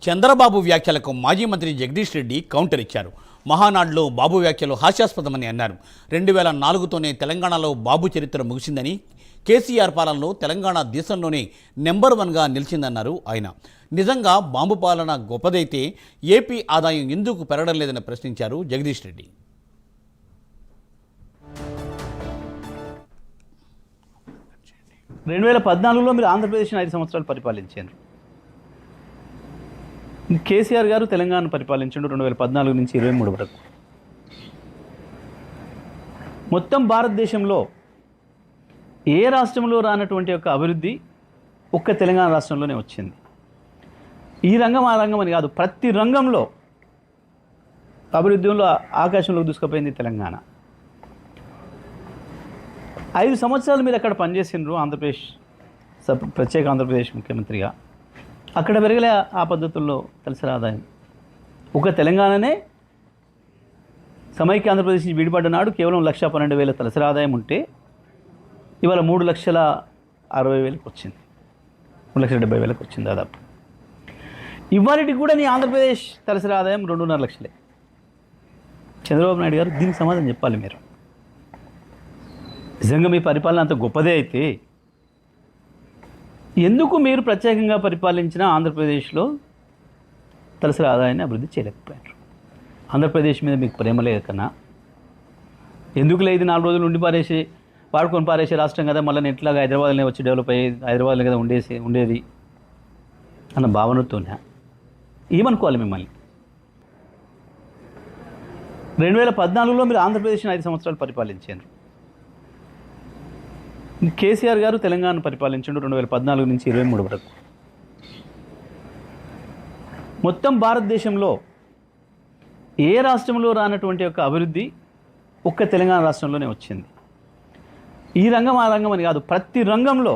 చంద్రబాబు వ్యాఖ్యలకు మాజీ మంత్రి జగదీష్ రెడ్డి కౌంటర్ ఇచ్చారు. మహానాడులో బాబు వ్యాఖ్యలు హాస్యాస్పదమని అన్నారు. 2004తోనే తెలంగాణలో బాబు చరిత్ర ముగిసిందని, కేసీఆర్ పాలనలో తెలంగాణ దేశంలోనే నెంబర్ 1గా నిలిచిందన్నారు ఆయన. నిజంగా బాంబు పాలన గొప్పదైతే ఏపీ ఆదాయం ఎందుకు పెరగడం లేదని ప్రశ్నించారు జగదీష్ రెడ్డి. రెండు 2014లో మీరు ఆంధ్రప్రదేశ్ని 5 సంవత్సరాలు పరిపాలించారు. కేసీఆర్ గారు తెలంగాణ పరిపాలించండు 2014 నుంచి 23 వరకు. మొత్తం భారతదేశంలో ఏ రాష్ట్రంలో రానటువంటి యొక్క అభివృద్ధి ఒక్క తెలంగాణ రాష్ట్రంలోనే వచ్చింది. ఈ రంగం ఆ రంగం అని కాదు, ప్రతి రంగంలో అభివృద్ధిలో ఆకాశంలోకి దూసుకుపోయింది తెలంగాణ. 5 సంవత్సరాలు మీరు అక్కడ పనిచేసిండ్రు ఆంధ్రప్రదేశ్ ప్రత్యేక ఆంధ్రప్రదేశ్ ముఖ్యమంత్రిగా. అక్కడ పెరగలే ఆ పద్ధతుల్లో తలసరి ఆదాయం. ఒక తెలంగాణనే సమైక్య ఆంధ్రప్రదేశ్ నుంచి విడిపడ్డ నాడు కేవలం 1,12,000 తలసరి ఆదాయం ఉంటే ఇవాళ 3,60,000 వచ్చింది, 3,70,000 వచ్చింది దాదాపు. ఇవాళకి కూడా నీ ఆంధ్రప్రదేశ్ తలసరి ఆదాయం 2.5 లక్షలే. చంద్రబాబు నాయుడు గారు దీనికి సమాధానం చెప్పాలి. మీరు నిజంగా మీ పరిపాలన అంత గొప్పదే అయితే ఎందుకు మీరు ప్రత్యేకంగా పరిపాలించిన ఆంధ్రప్రదేశ్లో తలసరి ఆదాయాన్ని అభివృద్ధి చేయలేకపోయారు? ఆంధ్రప్రదేశ్ మీద మీకు ప్రేమ లేదు కన్నా ఎందుకు లేదు? 4 రోజులు ఉండి వాడుకొని పారేసే రాష్ట్రం కదా, మళ్ళీ ఎట్లాగా హైదరాబాద్లోనే వచ్చి డెవలప్ అయ్యి హైదరాబాద్లో కదా ఉండేది అన్న భావనతోనే ఏమనుకోవాలి మిమ్మల్ని? 2014లో మీరు ఆంధ్రప్రదేశ్ని 5 సంవత్సరాలు పరిపాలించారు. కేసీఆర్ గారు తెలంగాణ పరిపాలించండు 2014 నుంచి 23 వరకు. మొత్తం భారతదేశంలో ఏ రాష్ట్రంలో రానటువంటి యొక్క అభివృద్ధి ఒక్క తెలంగాణ రాష్ట్రంలోనే వచ్చింది. ఈ రంగం ఆ రంగం అని కాదు, ప్రతి రంగంలో